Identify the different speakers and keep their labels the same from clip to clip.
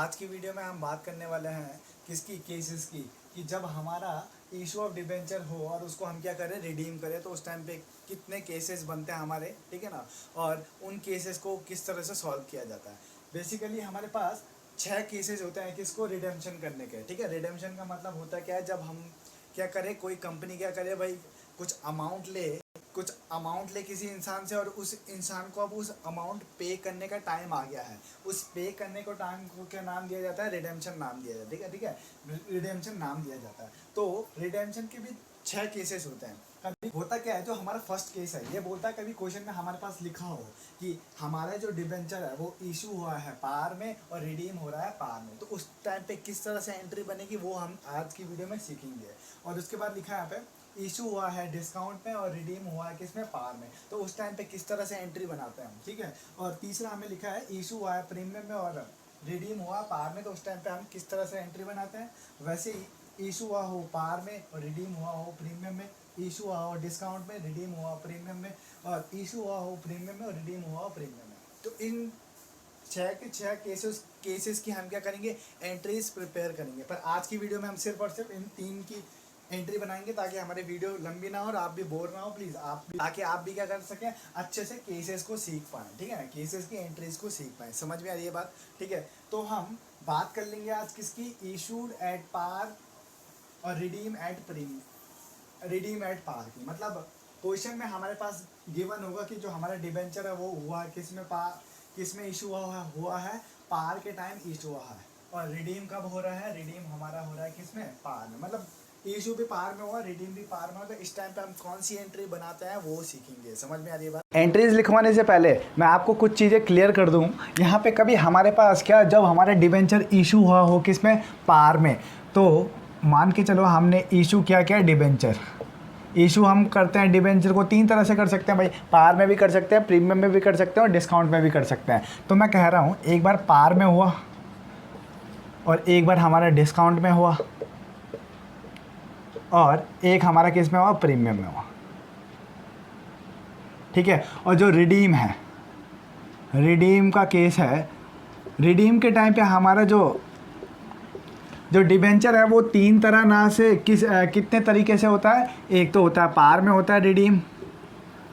Speaker 1: आज की वीडियो में हम बात करने वाले हैं किसकी केसेस की कि जब हमारा इशू ऑफ डिबेंचर हो और उसको हम क्या करें रिडीम करें तो उस टाइम पे कितने केसेस बनते हैं हमारे, ठीक है ना। और उन केसेस को किस तरह से सॉल्व किया जाता है। बेसिकली हमारे पास 6 केसेस होते हैं किसको रिडेम्पशन करने के, ठीक है। रिडेम्पशन का मतलब होता है क्या है, जब हम क्या करें, कोई कंपनी क्या करे भाई, कुछ अमाउंट ले किसी इंसान से और उस इंसान को अब उस अमाउंट पे करने का टाइम आ गया है। उस पे करने को टाइम को क्या नाम दिया जाता है, रिडेम्पशन नाम दिया जाता है, ठीक है। रिडेम्पशन नाम दिया जाता है। तो रिडेम्पशन के भी 6 केसेस होते हैं। कभी होता क्या है, जो हमारा फर्स्ट केस है ये बोलता है, कभी क्वेश्चन में हमारे पास लिखा हो कि हमारा जो डिबेंचर है वो इशू हुआ है पार में और रिडीम हो रहा है पार में, तो उस टाइम पे किस तरह से एंट्री बनेगी वो हम आज की वीडियो में सीखेंगे। और उसके बाद लिखा है यहाँ पे इशू हुआ है डिस्काउंट में और रिडीम हुआ है किसमें, पार में, तो उस टाइम पे किस तरह से एंट्री बनाते हैं हम, ठीक है। और तीसरा हमें लिखा है इशू हुआ है प्रीमियम में और रिडीम हुआ पार में, तो उस टाइम पे हम किस तरह से एंट्री बनाते हैं। वैसे ही इशू हुआ हो पार में और रिडीम हुआ हो प्रीमियम में, इशू हुआ हो डिस्काउंट में, रिडीम हुआ प्रीमियम में, और इशू हुआ हो प्रीमियम में और रिडीम हुआ हो प्रीमियम में, तो इन 6 के 6 केसेस की हम क्या करेंगे, एंट्रीज प्रिपेयर करेंगे। पर आज की वीडियो में हम सिर्फ और सिर्फ इन 3 की एंट्री बनाएंगे ताकि हमारी वीडियो लंबी ना हो और आप भी बोर ना हो प्लीज़, ताकि आप भी क्या कर सकें, अच्छे से केसेस को सीख पाएँ, ठीक है ना, केसेस की एंट्रीज को सीख पाएँ। समझ में आ रही है बात, ठीक है। तो हम बात कर लेंगे आज किसकी, इशूड एट पार और रिडीम एट पार की। मतलब क्वेश्चन में हमारे पास गिवन होगा कि जो हमारा डिबेंचर है वो हुआ किसमें इशू हुआ है पार के टाइम इशू हुआ है, और रिडीम कब हो रहा है, रिडीम हमारा हो रहा है किसमें, पार में। मतलब इशू भी पार में हुआ, रिडीम भी पार में हुआ, तो इस टाइम पे हम कौन सी एंट्री बनाते हैं वो सीखेंगे। समझ में आ रही है बात।
Speaker 2: एंट्रीज लिखवाने से पहले मैं आपको कुछ चीज़ें क्लियर कर दूं। यहाँ पे कभी हमारे पास क्या, जब हमारा डिबेंचर इशू हुआ हो किसमें, पार में, तो मान के चलो हमने इशू क्या किया, डिबेंचर इशू हम करते हैं। डिबेंचर को 3 तरह से कर सकते हैं भाई, पार में भी कर सकते हैं, प्रीमियम में भी कर सकते हैं और डिस्काउंट में भी कर सकते हैं। तो मैं कह रहा हूँ एक बार पार में हुआ और एक बार हमारा डिस्काउंट में हुआ और एक हमारा किस में हुआ, प्रीमियम में हुआ, ठीक है। और जो रिडीम है, रिडीम का केस है, रिडीम के टाइम पे हमारा जो डिबेंचर है वो 3 तरह ना से कितने तरीके से होता है। एक तो होता है पार में होता है रिडीम,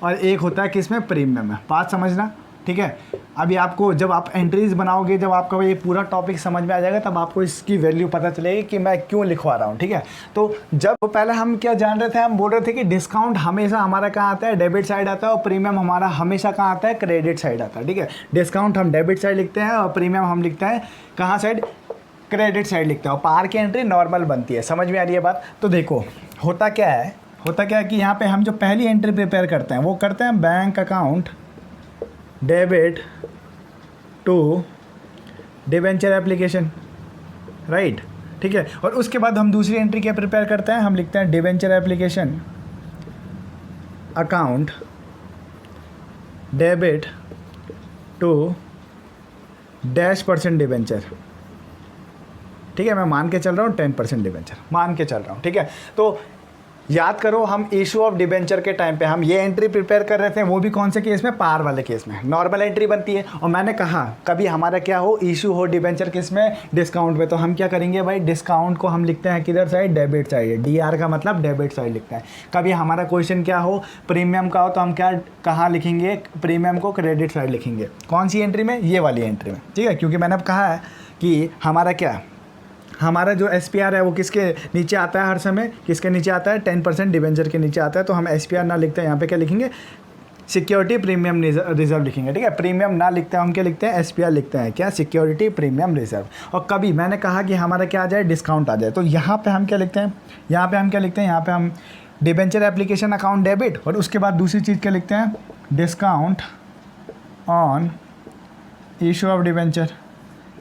Speaker 2: और एक होता है किस में, प्रीमियम में। बात समझना, ठीक है। अभी आपको जब आप एंट्रीज बनाओगे, जब आपका ये पूरा टॉपिक समझ में आ जाएगा तब आपको इसकी वैल्यू पता चलेगी कि मैं क्यों लिखवा रहा हूँ, ठीक है। तो जब पहले हम क्या जान रहे थे, हम बोल रहे थे कि डिस्काउंट हमेशा हमारा कहाँ आता है, डेबिट साइड आता है, और प्रीमियम हमारा हमेशा कहाँ आता है, क्रेडिट साइड आता है, ठीक है। डिस्काउंट हम डेबिट साइड लिखते हैं और प्रीमियम हम लिखते हैं कहाँ साइड, क्रेडिट साइड लिखते हैं। और पार की एंट्री नॉर्मल बनती है। समझ में आ रही है बात। तो देखो होता क्या है कि यहाँ पे हम जो पहली एंट्री प्रिपेयर करते हैं वो करते हैं bank account debit to debenture application, right, ठीक है। और उसके बाद हम दूसरी एंट्री क्या प्रिपेयर करते हैं, हम लिखते हैं debenture application account debit to %, debenture, ठीक है। मैं मान के चल रहा हूँ 10% डिबेंचर मान के चल रहा हूँ, ठीक है। तो याद करो, हम इशू ऑफ डिबेंचर के टाइम पे हम ये एंट्री प्रिपेयर कर रहे थे, वो भी कौन से केस में, पार वाले केस में नॉर्मल एंट्री बनती है। और मैंने कहा कभी हमारा क्या हो, इशू हो डिबेंचर किस में, डिस्काउंट में, तो हम क्या करेंगे भाई, डिस्काउंट को हम लिखते हैं किधर साइड, डेबिट साइड, DR का मतलब डेबिट साइड लिखते हैं। कभी हमारा क्वेश्चन क्या हो, प्रीमियम का हो, तो हम क्या कहाँ लिखेंगे, प्रीमियम को क्रेडिट साइड लिखेंगे। कौन सी एंट्री में, ये वाली एंट्री में, ठीक है। क्योंकि मैंने अब कहा है कि हमारा जो SPR है वो किसके नीचे आता है हर समय, किसके नीचे आता है, 10% डिबेंचर के नीचे आता है। तो हम SPR ना लिखते हैं, यहाँ पे क्या लिखेंगे, सिक्योरिटी प्रीमियम रिजर्व लिखेंगे, ठीक है। प्रीमियम ना लिखते हैं, हम क्या लिखते हैं, SPR लिखते हैं, क्या, सिक्योरिटी प्रीमियम रिजर्व। और कभी मैंने कहा कि हमारा क्या आ जाए, डिस्काउंट आ जाए, तो यहाँ पे हम क्या लिखते हैं, यहाँ पे हम डिबेंचर एप्लीकेशन अकाउंट डेबिट, और उसके बाद दूसरी चीज़ क्या लिखते हैं, discount on issue of debenture.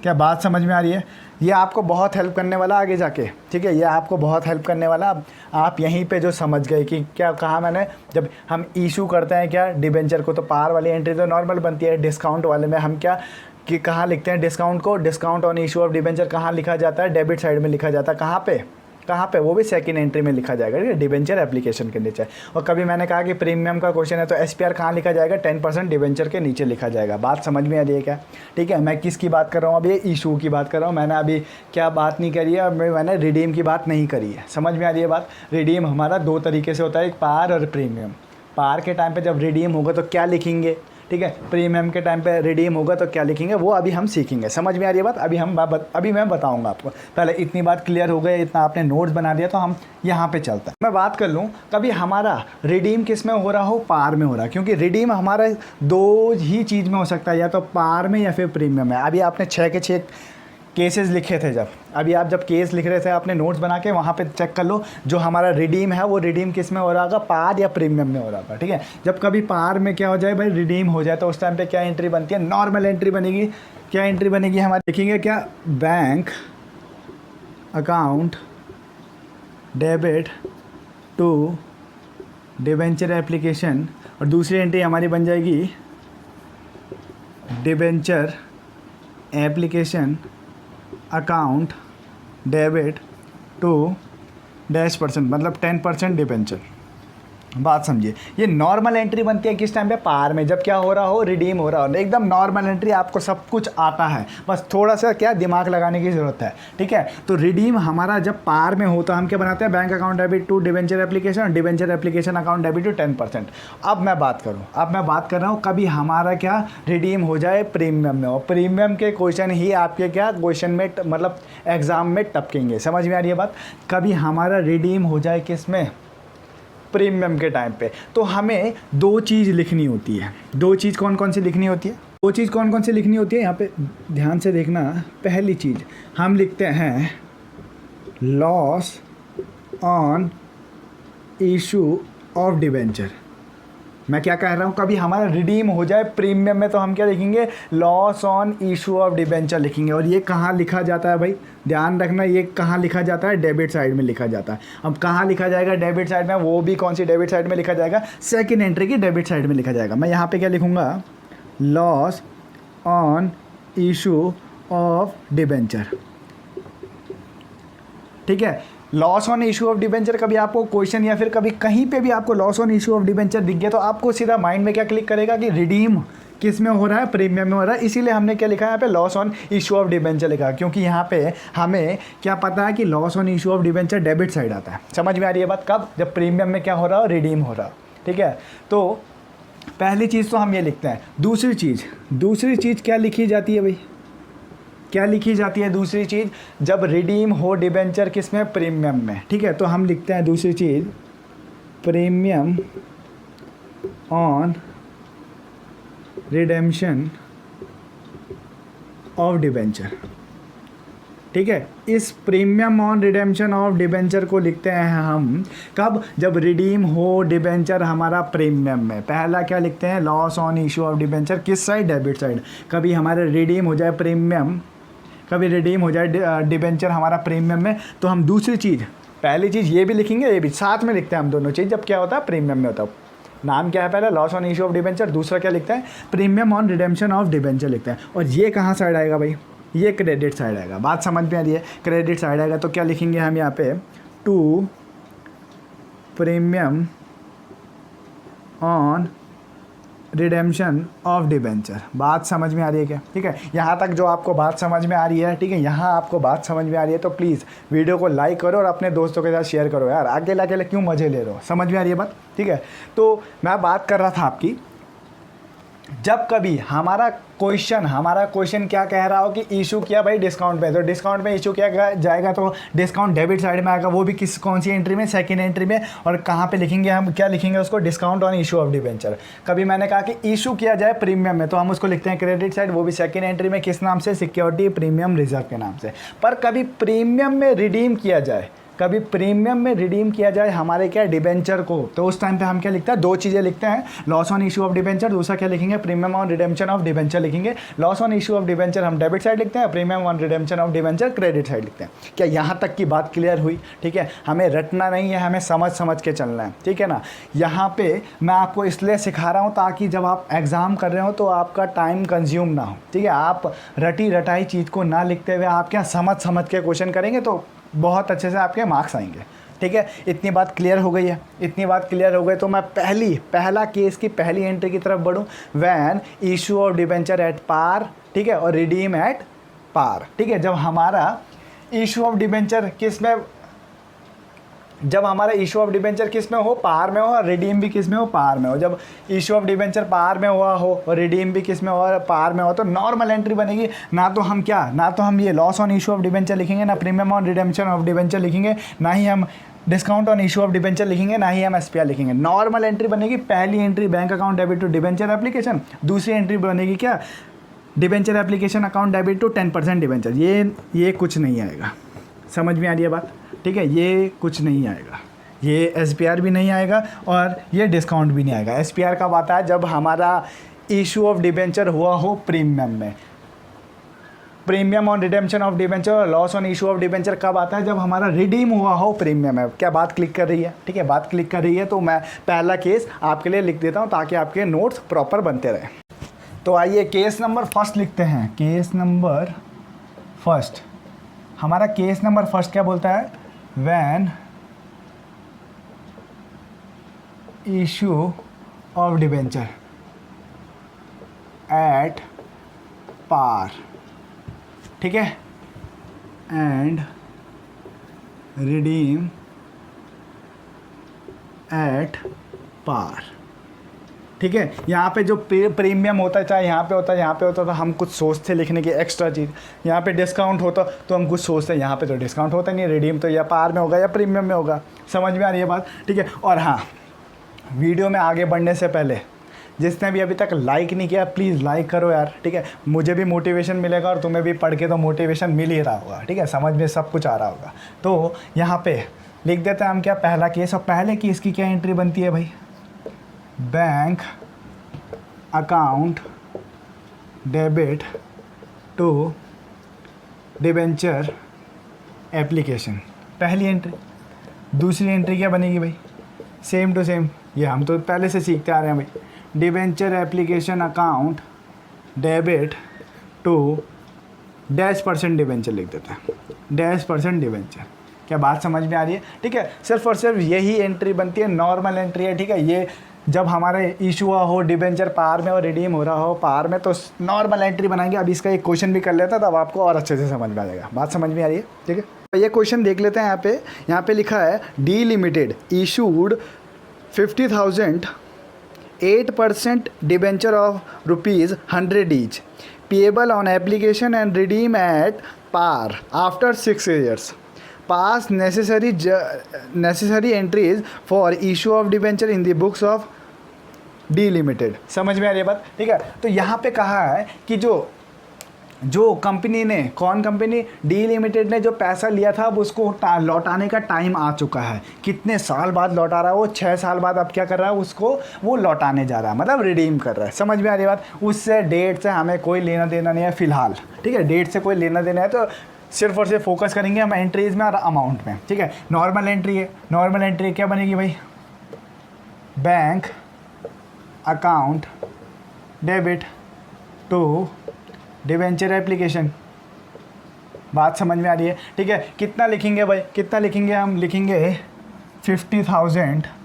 Speaker 2: क्या बात समझ में आ रही है। ये आपको बहुत हेल्प करने वाला आगे जाके, ठीक है। ये आपको बहुत हेल्प करने वाला। आप यहीं पे जो समझ गए कि क्या कहा मैंने, जब हम इशू करते हैं क्या डिबेंचर को, तो पार वाली एंट्री तो नॉर्मल बनती है। डिस्काउंट वाले में हम क्या कि कहाँ लिखते हैं डिस्काउंट को, discount on issue of debenture कहाँ लिखा जाता है, डेबिट साइड में लिखा जाता है। कहाँ पे, कहाँ पे, वो भी सेकंड एंट्री में लिखा जाएगा, ठीक है, डिबेंचर एप्लीकेशन के नीचे। और कभी मैंने कहा कि प्रीमियम का क्वेश्चन है तो SPR कहाँ लिखा जाएगा, 10% डिबेंचर के नीचे लिखा जाएगा। बात समझ में आ रही है क्या, ठीक है। मैं किसकी बात कर रहा हूँ, अब ये इशू की बात कर रहा हूँ, मैंने अभी क्या बात नहीं करी है, मैंने रिडीम की बात नहीं करी है। समझ में आ रही है बात। रिडीम हमारा दो तरीके से होता है, एक पार और प्रीमियम। पार के टाइम पे जब रिडीम होगा तो क्या लिखेंगे, ठीक है, प्रीमियम के टाइम पे रिडीम होगा तो क्या लिखेंगे, वो अभी हम सीखेंगे। समझ में आ रही है बात। अभी मैं बताऊंगा आपको। पहले इतनी बात क्लियर हो गई, इतना आपने नोट्स बना दिया, तो हम यहाँ पे चलते हैं। मैं बात कर लूँ, कभी हमारा रिडीम किस में हो रहा हो, पार में हो रहा है, क्योंकि रिडीम हमारा दो ही चीज़ में हो सकता है, या तो पार में या फिर प्रीमियम में। अभी आपने 6 के 6 केसेस लिखे थे, जब अभी आप जब केस लिख रहे थे आपने नोट्स बना के, वहाँ पे चेक कर लो जो हमारा रिडीम है वो रिडीम किस में हो रहा होगा, पार या प्रीमियम में हो रहा होगा, ठीक है। जब कभी पार में क्या हो जाए भाई, रिडीम हो जाए, तो उस टाइम पे क्या एंट्री बनती है, नॉर्मल एंट्री बनेगी। क्या एंट्री बनेगी हमारी, लिखेंगे क्या, bank account debit to debenture application, और दूसरी एंट्री हमारी बन जाएगी debenture application account debit to -%, मतलब 10% डिबेंचर। बात समझिए, ये नॉर्मल एंट्री बनती है किस टाइम पे, पार में, जब क्या हो रहा हो, रिडीम हो रहा हो। एकदम नॉर्मल एंट्री, आपको सब कुछ आता है, बस थोड़ा सा क्या दिमाग लगाने की ज़रूरत है, ठीक है। तो रिडीम हमारा जब पार में हो तो हम क्या बनाते हैं, bank account debit to debenture application, और debenture application account debit to 10%। अब मैं बात कर रहा हूँ कभी हमारा क्या रिडीम हो जाए प्रीमियम में, और प्रीमियम के क्वेश्चन ही आपके क्या क्वेश्चन में मतलब एग्ज़ाम में टपकेंगे। समझ में आ रही है बात। कभी हमारा रिडीम हो जाए किस में, प्रीमियम के टाइम पे, तो हमें दो चीज़ लिखनी होती है। दो चीज़ कौन कौन सी लिखनी होती है, दो चीज़ कौन कौन सी लिखनी होती है, यहाँ पे ध्यान से देखना। पहली चीज़ हम लिखते हैं loss on issue of debenture. मैं क्या कह रहा हूँ, कभी हमारा रिडीम हो जाए प्रीमियम में तो हम क्या लिखेंगे, loss on issue of debenture लिखेंगे। और ये कहाँ लिखा जाता है भाई, ध्यान रखना, ये कहाँ लिखा जाता है, डेबिट साइड में लिखा जाता है। अब कहाँ लिखा जाएगा डेबिट साइड में, वो भी कौन सी डेबिट साइड में लिखा जाएगा, सेकेंड एंट्री की डेबिट साइड में लिखा जाएगा। मैं यहाँ पे क्या लिखूँगा, loss on issue of debenture, ठीक है। Loss on issue of debenture, कभी आपको क्वेश्चन या फिर कभी कहीं पे भी आपको loss on issue of debenture दिख गया तो आपको सीधा माइंड में क्या क्लिक करेगा कि रिडीम किस में हो रहा है, प्रीमियम में हो रहा है। इसीलिए हमने क्या लिखा है यहाँ पे, loss on issue of debenture लिखा, क्योंकि यहाँ पे हमें क्या पता है कि loss on issue of debenture debit side आता है। समझ में आ रही है बात, कब, जब प्रीमियम में क्या हो रहा है, रिडीम हो रहा है, ठीक है। तो पहली चीज़ तो हम ये लिखते हैं। दूसरी चीज़ क्या लिखी जाती है भाई, क्या लिखी जाती है दूसरी चीज़, जब रिडीम हो डिबेंचर किस में, प्रीमियम में, ठीक है। तो हम लिखते हैं दूसरी चीज़, premium on redemption of debenture, ठीक है। इस premium on redemption of debenture को लिखते हैं हम कब, जब रिडीम हो डिबेंचर हमारा प्रीमियम में। पहला क्या लिखते हैं, loss on issue of debenture किस साइड, डेबिट साइड। कभी हमारे रिडीम हो जाए प्रीमियम, कभी रिडीम हो जाए डिबेंचर हमारा प्रीमियम में, तो हम दूसरी चीज़, पहली चीज़ ये भी लिखेंगे, ये भी साथ में लिखते हैं हम दोनों चीज़, जब क्या होता है प्रीमियम में होता है। नाम क्या है पहला, loss on issue of debenture, दूसरा क्या लिखते हैं, premium on redemption of debenture लिखते हैं। और ये कहाँ साइड आएगा भाई, ये क्रेडिट साइड आएगा। बात समझ में आ रही है, क्रेडिट साइड आएगा तो क्या लिखेंगे हम यहाँ पे, to premium on redemption of debenture. बात समझ में आ रही है क्या, ठीक है। यहाँ तक जो आपको बात समझ में आ रही है, ठीक है, यहाँ आपको बात समझ में आ रही है तो प्लीज़ वीडियो को लाइक करो और अपने दोस्तों के साथ शेयर करो यार। अकेले अकेले क्यों मज़े ले रहे हो, समझ में आ रही है बात, ठीक है। तो मैं बात कर रहा था आपकी, जब कभी हमारा क्वेश्चन क्या कह रहा हो कि इशू किया भाई डिस्काउंट पे, तो डिस्काउंट पे इशू किया जाएगा तो डिस्काउंट डेबिट साइड में आएगा, वो भी कौन सी एंट्री में, सेकंड एंट्री में। और कहाँ पे लिखेंगे हम, क्या लिखेंगे उसको, discount on issue of debenture. कभी मैंने कहा कि इशू किया जाए प्रीमियम में तो हम उसको लिखते हैं क्रेडिट साइड, वो भी सेकेंड एंट्री में, किस नाम से, सिक्योरिटी प्रीमियम रिजर्व के नाम से। पर कभी प्रीमियम में रिडीम किया जाए, कभी प्रीमियम में रिडीम किया जाए हमारे क्या डिबेंचर को, तो उस टाइम पे हम क्या लिखते हैं, दो चीज़ें लिखते हैं, loss on issue of debenture, दूसरा क्या लिखेंगे, premium on redemption of debenture लिखेंगे। Loss on issue of debenture हम डेबिट साइड लिखते हैं, premium on redemption of debenture credit side लिखते हैं। क्या यहाँ तक की बात क्लियर हुई, ठीक है। हमें रटना नहीं है, हमें समझ के चलना है, ठीक है ना। यहाँ पे मैं आपको इसलिए सिखा रहा हूँ ताकि जब आप एग्ज़ाम कर रहे हो तो आपका टाइम कंज्यूम ना हो, ठीक है। आप रटी रटाई चीज़ को ना लिखते हुए आप क्या समझ के क्वेश्चन करेंगे तो बहुत अच्छे से आपके मार्क्स आएंगे। ठीक है, इतनी बात क्लियर हो गई है। इतनी बात क्लियर हो गई तो मैं पहला केस की पहली एंट्री की तरफ बढ़ूँ। When issue of debenture at par, ठीक है, और रिडीम एट पार। ठीक है, जब हमारा इशू ऑफ डिबेंचर किस में, जब हमारा इशू ऑफ डिबेंचर किस में हो, पार में हो, और रिडीम भी किस में हो, पार में हो। जब इशू ऑफ डिबेंचर पार में हुआ हो और रिडीम भी किस में हो, और पार में हो, तो नॉर्मल एंट्री बनेगी। ना तो हम ये loss on issue of debenture लिखेंगे, ना premium on redemption of debenture लिखेंगे, ना ही हम discount on issue of debenture लिखेंगे, ना ही हम एसपीआर लिखेंगे। नॉर्मल एंट्री बनेगी। पहली entry bank account debit to debenture application, दूसरी एंट्री बनेगी क्या, debenture application account debit to 10% debenture. ये कुछ नहीं आएगा। समझ में आ रही है बात? ठीक है, ये कुछ नहीं आएगा, ये एसपीआर भी नहीं आएगा और ये डिस्काउंट भी नहीं आएगा। एसपीआर कब आता है, जब हमारा इशू ऑफ डिबेंचर हुआ हो प्रीमियम में। Premium on redemption of debenture और loss on issue of debenture कब आता है, जब हमारा रिडीम हुआ हो प्रीमियम में। क्या बात क्लिक कर रही है? ठीक है, बात क्लिक कर रही है। तो मैं पहला केस आपके लिए लिख देता हूँ ताकि आपके नोट्स प्रॉपर बनते रहे। तो आइए केस नंबर फर्स्ट लिखते हैं। केस नंबर फर्स्ट, हमारा केस नंबर फर्स्ट क्या बोलता है, when issue of debenture at par, ठीक है, एंड रिडीम एट पार। ठीक है, यहाँ पे जो प्रीमियम होता है, चाहे यहाँ पे होता है, यहाँ पे होता तो हम कुछ सोचते लिखने की एक्स्ट्रा चीज़। यहाँ पे डिस्काउंट होता तो हम कुछ सोचते, यहाँ पे तो डिस्काउंट होता नहीं। रिडीम तो या पार में होगा या प्रीमियम में होगा। समझ में आ रही है बात? ठीक है, और हाँ, वीडियो में आगे बढ़ने से पहले जिसने भी अभी तक लाइक नहीं किया प्लीज़ लाइक करो यार। ठीक है, मुझे भी मोटिवेशन मिलेगा और तुम्हें भी पढ़ के तो मोटिवेशन मिल ही रहा होगा। ठीक है, समझ में सब कुछ आ रहा होगा। तो यहाँ पे लिख देते हैं हम क्या, पहला केस। और पहले केस की क्या एंट्री बनती है भाई, bank account debit to debenture application, पहली एंट्री। दूसरी एंट्री क्या बनेगी भाई, सेम टू सेम, ये हम तो पहले से सीखते आ रहे हैं भाई, debenture application account debit to -% debenture लिख देते हैं, -% डिबेंचर। क्या बात समझ में आ रही है? ठीक है, सिर्फ और सिर्फ यही एंट्री बनती है, नॉर्मल एंट्री है। ठीक है, ये जब हमारे इशू हुआ हो डिबेंचर पार में और रिडीम हो रहा हो पार में, तो नॉर्मल एंट्री बनाएंगे। अब इसका एक क्वेश्चन भी कर लेता है, तब आपको और अच्छे से समझ में आ जाएगा। बात समझ में आ रही है? ठीक है, ये क्वेश्चन देख लेते हैं। यहाँ पे लिखा है, D limited issued 50,000 8% debenture of ₹100 each, payable on application and redeem at par after 6 years. Pass necessary entries for issue of debenture in the books of D limited. समझ में आ रही है बात? ठीक है, तो यहाँ पे कहा है कि जो कंपनी ने, कौन कंपनी, डी लिमिटेड ने जो पैसा लिया था अब उसको लौटाने का टाइम आ चुका है। कितने साल बाद लौटा रहा है वो, 6 साल बाद। अब क्या कर रहा है, उसको वो लौटाने जा रहा है, मतलब रिडीम कर रहा है। समझ में आ रही है बात? उससे डेट से हमें कोई लेना देना नहीं है फ़िलहाल। ठीक है, डेट से कोई लेना देना है तो सिर्फ और सिर्फ फोकस करेंगे हम एंट्रीज में और अमाउंट में। ठीक है, नॉर्मल एंट्री है। नॉर्मल एंट्री क्या बनेगी भाई, bank account debit to debenture application. बात समझ में आ रही है? ठीक है, कितना लिखेंगे भाई, कितना लिखेंगे, हम लिखेंगे 50,000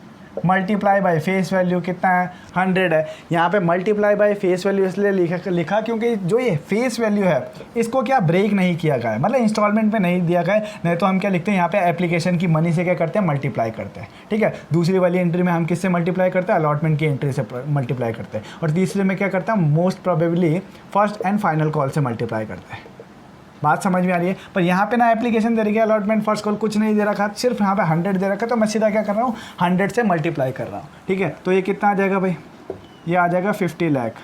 Speaker 2: मल्टीप्लाई बाय फेस वैल्यू कितना है, 100 है। यहाँ पे मल्टीप्लाई बाय फेस वैल्यू इसलिए लिखा क्योंकि जो ये फेस वैल्यू है इसको क्या ब्रेक नहीं किया गया है, मतलब इंस्टॉलमेंट में नहीं दिया गया है। नहीं तो हम क्या लिखते हैं यहाँ पे, एप्लीकेशन की मनी से क्या करते हैं, मल्टीप्लाई करते हैं। ठीक है, दूसरी वाली एंट्री में हम किससे मल्टीप्लाई करते हैं, अलॉटमेंट की एंट्री से मल्टीप्लाई करते हैं। और तीसरे में क्या करते हैं, most probably first and final call से मल्टीप्लाई करते हैं। बात समझ में आ रही है? पर यहाँ पे ना एप्लीकेशन दे रही है, अलॉटमेंट फर्स्ट कॉल कुछ नहीं दे रखा, सिर्फ यहाँ पे 100 दे रखा है। तो मैं सीधा क्या कर रहा हूँ, 100 से मल्टीप्लाई कर रहा हूँ। ठीक है, तो ये कितना आ जाएगा भाई, ये आ जाएगा 50 लाख।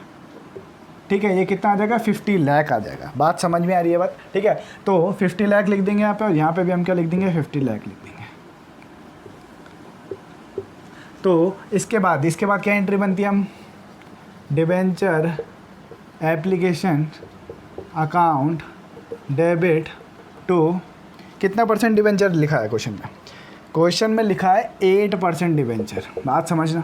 Speaker 2: ठीक है, ये कितना आ जाएगा, 50 लाख आ जाएगा। बात समझ में आ रही है बात? ठीक है, तो 50 लाख लिख देंगे यहाँ पे, और यहाँ पे भी हम क्या लिख देंगे, 50 लाख लिख देंगे। तो इसके बाद क्या एंट्री बनती है, हम debenture application account debit to, कितना % डिबेंचर लिखा है क्वेश्चन में लिखा है 8% डिबेंचर। बात समझना,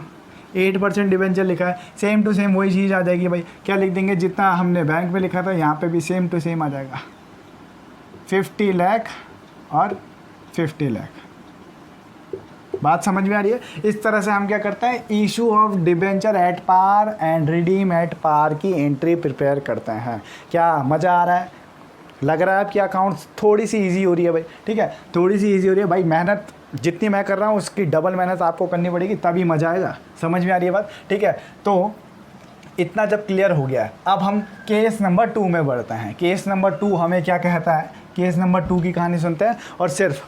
Speaker 2: 8% डिबेंचर लिखा है। सेम टू सेम वही चीज़ आ जाएगी भाई। क्या लिख देंगे, जितना हमने बैंक में लिखा था यहाँ पे भी सेम टू सेम आ जाएगा, 50 लाख और 50 लाख। बात समझ में आ रही है? इस तरह से हम क्या करते हैं, issue of debenture at par and redeem at par की एंट्री प्रिपेयर करते हैं। क्या मज़ा आ रहा है? लग रहा है आपकी अकाउंट्स थोड़ी सी इजी हो रही है भाई, ठीक है, थोड़ी सी इजी हो रही है भाई। मेहनत जितनी मैं कर रहा हूँ उसकी डबल मेहनत आपको करनी पड़ेगी, तभी मज़ा आएगा। समझ में आ रही है बात? ठीक है, तो इतना जब क्लियर हो गया, अब हम केस नंबर 2 में बढ़ते हैं। केस नंबर 2 हमें क्या कहता है? केस नंबर 2 की कहानी सुनते हैं। और सिर्फ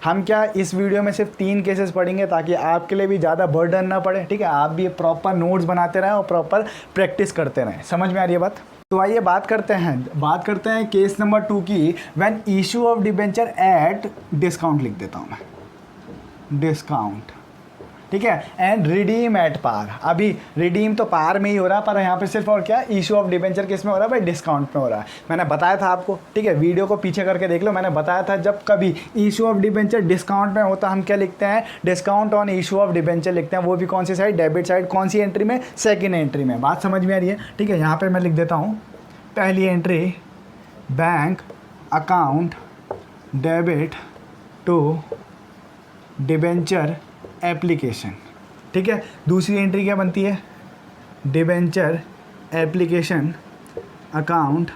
Speaker 2: हम क्या इस वीडियो में सिर्फ 3 केसेस पढ़ेंगे ताकि आपके लिए भी ज़्यादा बर्डन ना पड़े, ठीक है, आप भी प्रॉपर नोट्स बनाते रहें और प्रॉपर प्रैक्टिस करते रहें। समझ में आ रही है बात? तो आइए बात करते हैं केस नंबर 2 की। When issue of debenture at discount लिख देता हूँ मैं, डिस्काउंट, ठीक है, एंड रिडीम एट पार। अभी रिडीम तो पार में ही हो रहा है, पर यहाँ पे सिर्फ और क्या इशू ऑफ डिबेंचर किस में हो रहा है भाई? डिस्काउंट में हो रहा है। मैंने बताया था आपको, ठीक है, वीडियो को पीछे करके देख लो, मैंने बताया था जब कभी इशू ऑफ डिबेंचर डिस्काउंट में होता हम क्या लिखते हैं? Discount on issue of debenture लिखते हैं। वो भी कौन सी साइड? Debit side. कौन सी एंट्री में? सेकेंड एंट्री में। बात समझ में आ रही है? ठीक है, यहाँ पर मैं लिख देता हूँ पहली entry, bank account debit to debenture application, ठीक है। दूसरी एंट्री क्या बनती है? Debenture application account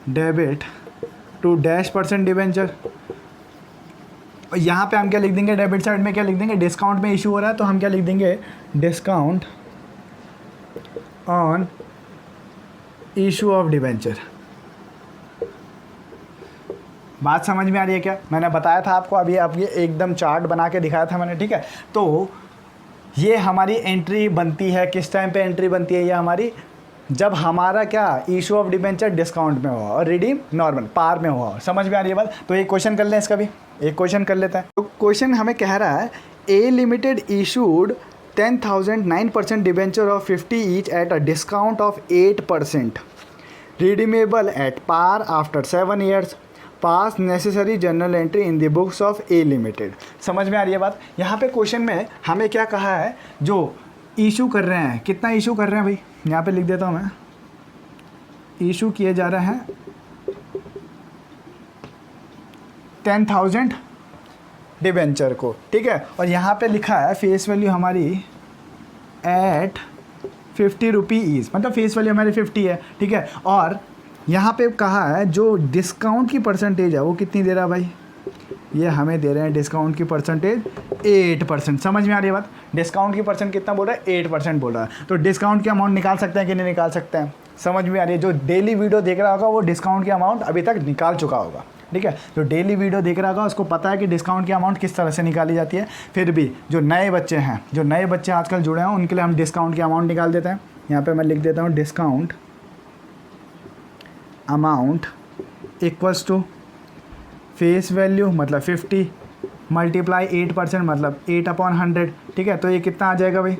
Speaker 2: debit to %% debenture. और यहाँ पे हम क्या लिख देंगे? डेबिट साइड में क्या लिख देंगे? डिस्काउंट में इशू हो रहा है तो हम क्या लिख देंगे? Discount on issue of debenture. बात समझ में आ रही है क्या? मैंने बताया था आपको, अभी आप ये एकदम चार्ट बना के दिखाया था मैंने, ठीक है। तो ये हमारी एंट्री बनती है, किस टाइम पे एंट्री बनती है? ये हमारी जब हमारा क्या इशू ऑफ डिबेंचर डिस्काउंट में हुआ और रिडीम नॉर्मल पार में हुआ। समझ में आ रही है बात? तो एक क्वेश्चन कर लें, इसका भी एक क्वेश्चन कर लेते हैं। तो क्वेश्चन हमें कह रहा है A limited issued 10,000 9% debenture of 50 each at a discount of 8%, redeemable at par after 7 years, pass necessary journal entry in the books of A limited. समझ में आ रही है बात? यहाँ पे क्वेश्चन में हमें क्या कहा है? जो इशू कर रहे हैं, कितना इशू कर रहे हैं भाई? यहाँ पे लिख देता हूँ मैं, इशू किए जा रहे हैं 10,000 डिबेंचर को, ठीक है। और यहाँ पे लिखा है फेस वैल्यू हमारी एट 50 रुपीज़, मतलब फेस वैल्यू हमारी 50 है, ठीक है। और यहाँ पे कहा है जो डिस्काउंट की परसेंटेज है वो कितनी दे रहा है भाई? ये हमें दे रहे हैं डिस्काउंट की परसेंटेज 8%। समझ में आ रही है बात? डिस्काउंट की परसेंट कितना बोल रहा है? 8% बोल रहा है। तो डिस्काउंट की अमाउंट निकाल सकते हैं कि नहीं निकाल सकते हैं? समझ में आ रही है? जो डेली वीडियो देख रहा होगा वो डिस्काउंट की अमाउंट अभी तक निकाल चुका होगा, ठीक है। जो डेली वीडियो देख रहा होगा उसको पता है कि डिस्काउंट की अमाउंट किस तरह से निकाली जाती है। फिर भी जो नए बच्चे आजकल जुड़े हैं उनके लिए हम डिस्काउंट की अमाउंट निकाल देते हैं। यहाँ पर मैं लिख देता हूँ discount amount equals to face value मतलब 50 मल्टीप्लाई 8% मतलब 8/100, ठीक है। तो ये कितना आ जाएगा भाई?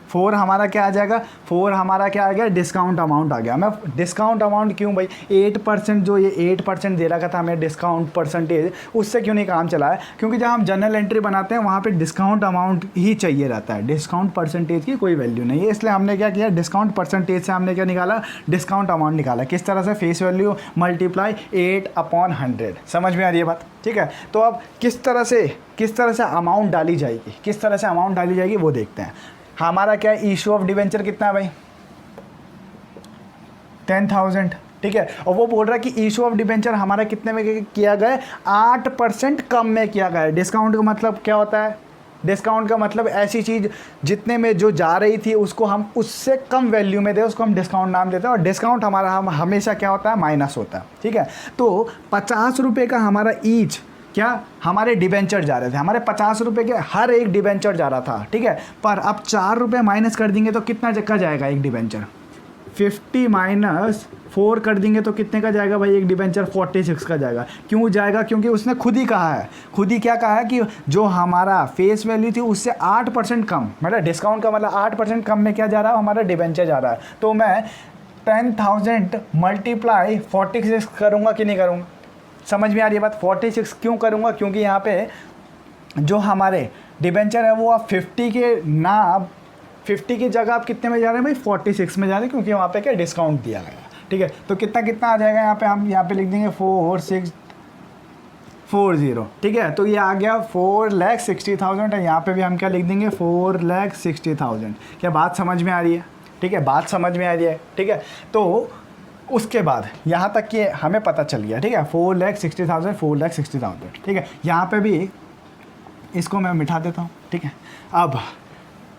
Speaker 2: 4 हमारा क्या आ जाएगा? 4 हमारा क्या आ गया? डिस्काउंट अमाउंट आ गया। मैं डिस्काउंट अमाउंट क्यों भाई? 8% जो ये 8% दे रखा था हमें डिस्काउंट परसेंटेज, उससे क्यों नहीं काम चला है? क्योंकि जब हम जनरल एंट्री बनाते हैं वहाँ पे डिस्काउंट अमाउंट ही चाहिए रहता है, डिस्काउंट परसेंटेज की कोई वैल्यू नहीं है। इसलिए हमने क्या किया? डिस्काउंट परसेंटेज से हमने क्या निकाला? डिस्काउंट अमाउंट निकाला। किस तरह से? Face value multiply 8/100। समझ में आ रही है बात? ठीक है। तो अब किस तरह से अमाउंट डाली जाएगी वो देखते हैं। हमारा क्या इशू ऑफ डिबेंचर कितना है भाई? 10,000, ठीक है। और वो बोल रहा है कि इशू ऑफ डिबेंचर हमारा कितने में किया गया? 8% कम में किया गया है। डिस्काउंट का मतलब क्या होता है? डिस्काउंट का मतलब ऐसी चीज़ जितने में जो जा रही थी उसको हम उससे कम वैल्यू में दें, उसको हम डिस्काउंट नाम देते हैं। और डिस्काउंट हमारा हम हमेशा क्या होता है? माइनस होता है, ठीक है। तो 50 रुपये का हमारा ईच क्या हमारे डिबेंचर जा रहे थे, हमारे 50 रुपये के हर एक डिबेंचर जा रहा था, ठीक है। पर अब 4 रुपये माइनस कर देंगे तो कितना का जाएगा एक डिबेंचर? 50 माइनस 4 कर देंगे तो कितने का जाएगा भाई एक डिबेंचर? 46 का जाएगा। क्यों जाएगा? क्योंकि उसने खुद ही क्या कहा है कि जो हमारा फेस वैल्यू थी उससे 8% कम, मतलब डिस्काउंट का मतलब 8% कम में क्या जा रहा है? हमारा डिबेंचर जा रहा है। तो मैं 10,000 मल्टीप्लाई 46 करूँगा कि नहीं करूँगा? समझ में आ रही है बात? 46 क्यों करूँगा? क्योंकि यहाँ पे जो हमारे डिबेंचर है वो आप 50 की जगह आप कितने में जा रहे हैं भाई? 46 में जा रहे हैं, क्योंकि वहाँ पे क्या डिस्काउंट दिया गया, ठीक है। तो कितना आ जाएगा यहाँ पे? हम यहाँ पे लिख देंगे 40, ठीक है। तो ये आ गया 4,60,000 है। यहाँ पे भी हम क्या लिख देंगे 4,60,000। क्या बात समझ में आ रही है? ठीक है, बात समझ में आ रही है, ठीक है। तो उसके बाद यहाँ तक कि हमें पता चल गया, ठीक है, 4,60,000 4,60,000, ठीक है। यहाँ पे भी इसको मैं मिटा देता हूँ, ठीक है। अब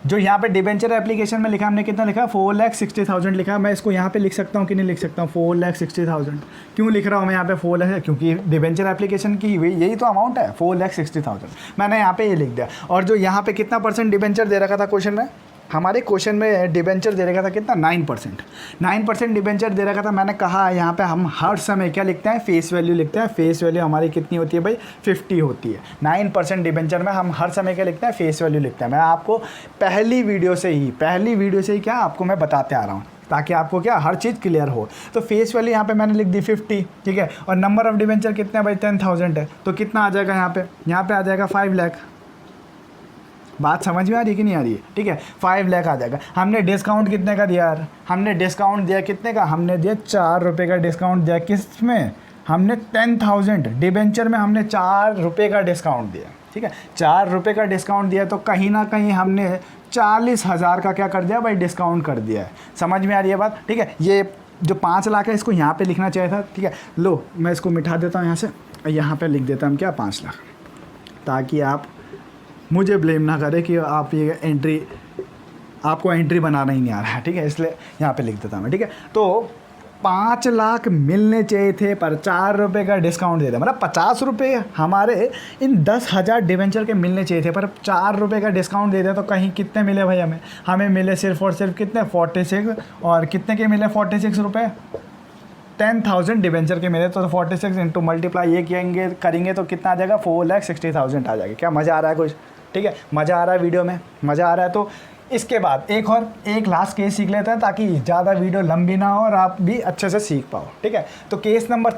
Speaker 2: जो यहाँ पे डिबेंचर एप्लीकेशन में लिखा हमने कितना लिखा 4,60,000 लिखा। मैं इसको यहाँ पे लिख सकता हूँ कि नहीं लिख सकता हूँ 4,60,000। क्यों लिख रहा हूँ मैं यहाँ पे 4 लाख? क्योंकि डिबेंचर एप्लीकेशन की यही तो अमाउंट है 4,60,000। मैंने यहाँ पे ये लिख दिया। और जो यहाँ पे कितना % डिबेंचर दे रखा था क्वेश्चन में, हमारे क्वेश्चन में डिबेंचर दे रखा था कितना 9%। 9% डिबेंचर दे रखा था। मैंने कहा यहाँ पे हम हर समय क्या लिखते हैं, फेस वैल्यू लिखते हैं। फेस वैल्यू हमारी कितनी होती है भाई 50 होती है। 9% डिबेंचर में हम हर समय क्या लिखते हैं, फेस वैल्यू लिखते हैं। मैं आपको पहली वीडियो से ही क्या आपको मैं बताते आ रहा हूँ ताकि आपको क्या हर चीज़ क्लियर हो। तो फेस वैल्यू यहाँ पे मैंने लिख दी 50, ठीक है। और नंबर ऑफ डिबेंचर कितने भाई 10,000 है। तो कितना आ जाएगा यहाँ पे आ जाएगा 5 लाख। बात समझ में आ रही है कि नहीं आ रही है? ठीक है, 5 लाख आ जाएगा। हमने डिस्काउंट कितने का दिया यार? हमने डिस्काउंट दिया कितने का? हमने दिया 4 रुपये का डिस्काउंट दिया। किस में? हमने 10,000 डिबेंचर में हमने 4 रुपये का डिस्काउंट दिया, ठीक है। 4 रुपये का डिस्काउंट दिया तो कहीं ना कहीं हमने 40,000 का क्या कर दिया भाई, डिस्काउंट कर दिया है। समझ में आ रही है बात? ठीक है। ये जो 5 लाख है इसको यहाँ पे लिखना चाहिए था, ठीक है। लो मैं इसको मिटा देता हूँ यहाँ से, यहाँ पे लिख देता हूँ क्या 5 लाख, ताकि आप मुझे ब्लेम ना करें कि आप ये एंट्री आपको एंट्री बनाना ही नहीं आ रहा है, ठीक है। इसलिए यहाँ पे लिख देता हूँ मैं, ठीक है। तो 5 लाख मिलने चाहिए थे पर 4 रुपये का डिस्काउंट दे दिया, मतलब 50 रुपये हमारे इन 10,000 डिबेंचर के मिलने चाहिए थे, पर 4 रुपये का डिस्काउंट दे दिया। तो कहीं कितने मिले भाई हमें मिले सिर्फ और सिर्फ कितने 46। और कितने के मिले 46 रुपये? 10,000 डिबेंचर के मिले। तो 46 इंटू मल्टीप्लाई ये करेंगे तो कितना आ जाएगा 4,60,000 आ जाएगा। क्या मज़ा आ रहा है कुछ? ठीक है, मज़ा आ रहा है वीडियो में, मज़ा आ रहा है। तो इसके बाद एक लास्ट केस सीख लेते हैं ताकि ज़्यादा वीडियो लंबी ना हो और आप भी अच्छे से सीख पाओ, ठीक है। तो केस नंबर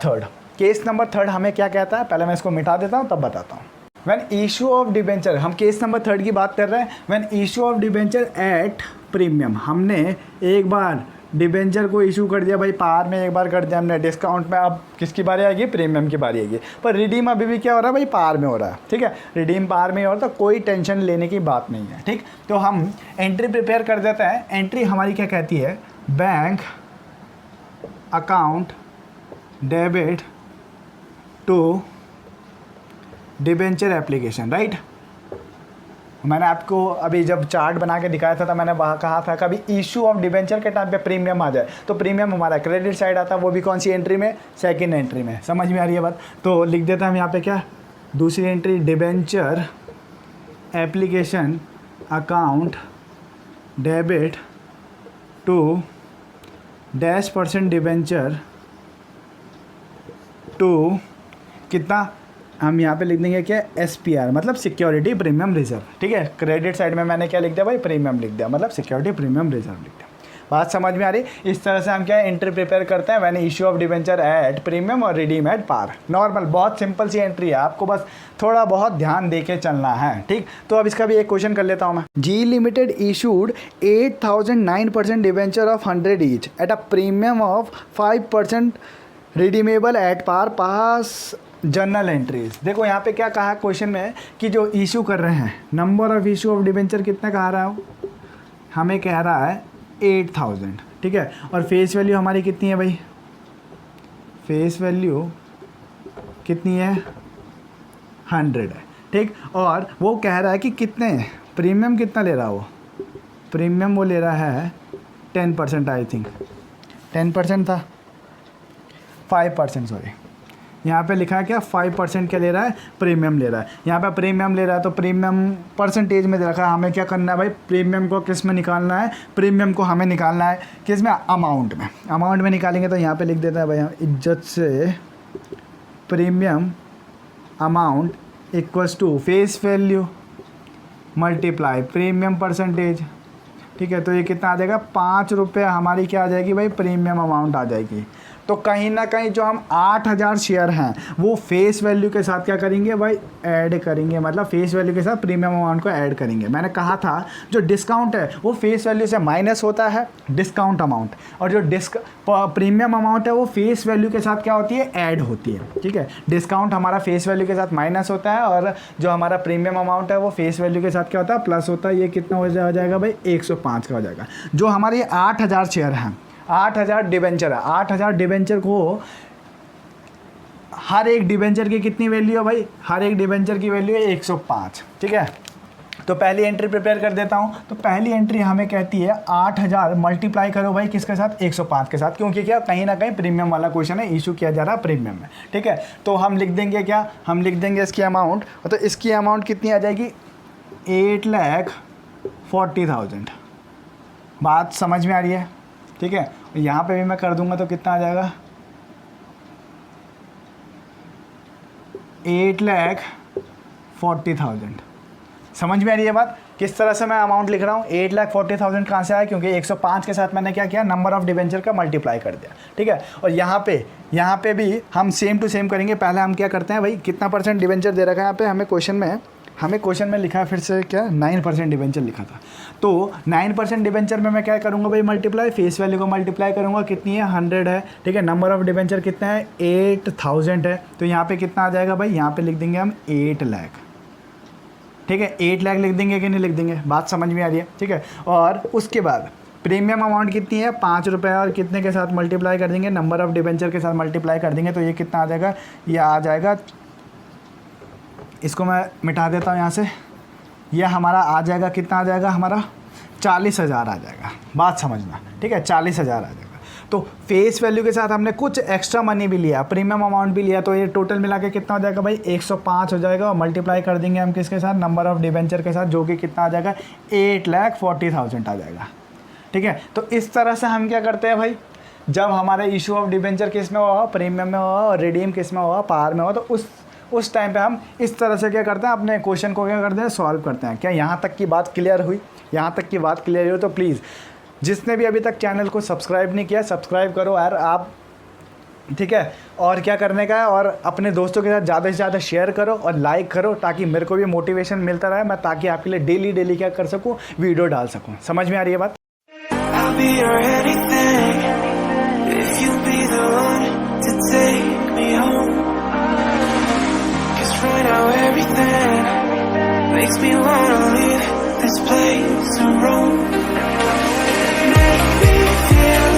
Speaker 2: थर्ड हमें क्या कहता है, पहले मैं इसको मिटा देता हूँ तब बताता हूँ। व्हेन इशू ऑफ डिबेंचर, हम केस नंबर 3 की बात कर रहे हैं। When issue of debenture at premium, हमने एक बार डिबेंचर को इशू कर दिया भाई, पार में एक बार कर दिया हमने, डिस्काउंट में अब किसकी बारी आएगी, प्रीमियम की बारी आएगी। पर रिडीम अभी भी क्या हो रहा है भाई, पार में हो रहा है, ठीक है। रिडीम पार में हो रहा है तो कोई टेंशन लेने की बात नहीं है, ठीक। तो हम एंट्री प्रिपेयर कर देते हैं। एंट्री हमारी क्या कहती है, bank account debit to debenture application, right. मैंने आपको अभी जब चार्ट बना के दिखाया था तो मैंने वहाँ कहा था कभी इशू ऑफ डिबेंचर के टाइम पे प्रीमियम आ जाए तो प्रीमियम हमारा क्रेडिट साइड आता है, वो भी कौन सी एंट्री में, सेकंड एंट्री में। समझ में आ रही है बात? तो लिख देते हैं हम यहाँ पे क्या, दूसरी entry debenture application account debit to -% debenture to कितना, हम यहाँ पे लिख देंगे क्या, SPR मतलब सिक्योरिटी प्रीमियम रिजर्व, ठीक है। क्रेडिट साइड में मैंने क्या लिख दिया भाई, प्रीमियम लिख दिया, मतलब सिक्योरिटी प्रीमियम रिजर्व लिख दिया। बात समझ में आ रही? इस तरह से हम क्या एंट्री प्रिपेयर करते हैं when issue of debenture at premium और रिडीम एट पार। नॉर्मल बहुत सिंपल सी एंट्री है, आपको बस थोड़ा बहुत ध्यान दे के चलना है, ठीक। तो अब इसका भी एक क्वेश्चन कर लेता हूँ मैं। G limited issued 8,009% debenture of 100 each at a premium of 5% redeemable at par, pass journal entries. देखो यहाँ पे क्या कहा क्वेश्चन में कि जो इशू कर रहे हैं, number of issue of debenture कितना कहा रहा है, हमें कह रहा है 8,000, ठीक है। और फेस वैल्यू हमारी कितनी है भाई, फेस वैल्यू कितनी है 100 है, ठीक। और वो कह रहा है कि कितने प्रीमियम कितना ले रहा है, वो प्रीमियम वो ले रहा है 10%, आई थिंक 10% था, 5% सॉरी, यहाँ पे लिखा है क्या 5% क्या ले रहा है, प्रीमियम ले रहा है। यहाँ पे प्रीमियम ले रहा है तो प्रीमियम परसेंटेज में दे रखा है। हमें क्या करना है भाई, प्रीमियम को किस में निकालना है, प्रीमियम को हमें निकालना है किस में, अमाउंट में। अमाउंट में निकालेंगे तो यहाँ पे लिख देता है भाई हम इज्जत से premium amount equals to face value multiply premium percentage, ठीक है। तो ये कितना आ जाएगा, 5 रुपये हमारी क्या आ जाएगी भाई, प्रीमियम अमाउंट आ जाएगी। तो कहीं ना कहीं जो हम 8,000 शेयर हैं वो फेस वैल्यू के साथ क्या करेंगे भाई, ऐड करेंगे, मतलब फेस वैल्यू के साथ प्रीमियम अमाउंट को ऐड करेंगे। मैंने कहा था जो डिस्काउंट है वो फेस वैल्यू से माइनस होता है डिस्काउंट अमाउंट, और जो प्रीमियम अमाउंट है वो फेस वैल्यू के साथ क्या होती है, ऐड होती है। ठीक है, डिस्काउंट हमारा फेस वैल्यू के साथ माइनस होता है और जो हमारा प्रीमियम अमाउंट है वो फेस वैल्यू के साथ क्या होता है, प्लस होता है। ये कितना हो जाएगा भाई, 105 का हो जाएगा। जो हमारे 8,000 शेयर हैं, 8,000 डिबेंचर है, 8,000 डिबेंचर को हर एक डिबेंचर की कितनी वैल्यू है भाई, हर एक डिबेंचर की वैल्यू है 105। ठीक है, तो पहली एंट्री प्रिपेयर कर देता हूँ। तो पहली एंट्री हमें कहती है 8,000 मल्टीप्लाई करो भाई किसके साथ, 105 के साथ, क्योंकि क्या कहीं ना कहीं प्रीमियम वाला क्वेश्चन है, इशू किया जा रहा है प्रीमियम में। ठीक है, तो हम लिख देंगे क्या, हम लिख देंगे इसकी अमाउंट, तो इसकी अमाउंट कितनी आ जाएगी, 8,40,000। बात समझ में आ रही है। ठीक है, यहाँ पे भी मैं कर दूंगा तो कितना आ जाएगा, 8,40,000। समझ में आ रही है बात, किस तरह से मैं अमाउंट लिख रहा हूँ। 8,40,000 कहाँ से आया, क्योंकि 105 के साथ मैंने क्या किया, नंबर ऑफ डिबेंचर का मल्टीप्लाई कर दिया। ठीक है, और यहाँ पे भी हम सेम टू सेम करेंगे। पहले हम क्या करते हैं भाई, कितना परसेंट डिबेंचर दे रखा है यहाँ पे हमें क्वेश्चन में लिखा है, फिर से क्या 9% डिबेंचर लिखा था। तो 9% डिबेंचर में मैं क्या करूँगा भाई, मल्टीप्लाई, फेस वैल्यू को मल्टीप्लाई करूँगा, कितनी है 100 है। ठीक है, नंबर ऑफ डिबेंचर कितना है 8,000 है, तो यहाँ पे कितना आ जाएगा भाई, यहाँ पे लिख देंगे हम 8 लाख। ठीक है, 8 लाख लिख देंगे कि नहीं लिख देंगे, बात समझ में आ रही है। ठीक है, और उसके बाद प्रीमियम अमाउंट कितनी है 5 रुपये, और कितने के साथ मल्टीप्लाई कर देंगे, नंबर ऑफ डिबेंचर के साथ मल्टीप्लाई कर देंगे, तो ये कितना आ जाएगा, ये आ जाएगा, इसको मैं मिटा देता हूँ यहाँ से, ये हमारा आ जाएगा, कितना आ जाएगा हमारा 40,000 आ जाएगा। बात समझना, ठीक है, 40,000 आ जाएगा। तो फेस वैल्यू के साथ हमने कुछ एक्स्ट्रा मनी भी लिया, प्रीमियम अमाउंट भी लिया, तो ये टोटल मिला के कितना हो जाएगा भाई, 105 हो जाएगा, और मल्टीप्लाई कर देंगे हम किसके साथ, नंबर ऑफ डिबेंचर के साथ, जो कि कितना आ जाएगा 8,40,000 आ जाएगा। ठीक है, तो इस तरह से हम क्या करते हैं भाई, जब हमारे इशू ऑफ डिबेंचर किस में हुआ, प्रीमियम में हुआ, और रिडीम किस में हुआ, पार में हुआ, तो उस टाइम पे हम इस तरह से क्या करते हैं, अपने क्वेश्चन को क्या करते हैं, सॉल्व करते हैं। क्या यहाँ तक की बात क्लियर हुई, यहाँ तक की बात क्लियर हुई, तो प्लीज़ जिसने भी अभी तक चैनल को सब्सक्राइब नहीं किया, सब्सक्राइब करो यार आप। ठीक है, और क्या करने का है, और अपने दोस्तों के साथ ज़्यादा से ज़्यादा शेयर करो और लाइक करो, ताकि मेरे को भी मोटिवेशन मिलता रहे, मैं ताकि आपके लिए डेली क्या कर सकूँ, वीडियो डाल सकूँ। समझ में आ रही है बात।
Speaker 3: Right now everything makes me wanna leave this place and roam. Make me feel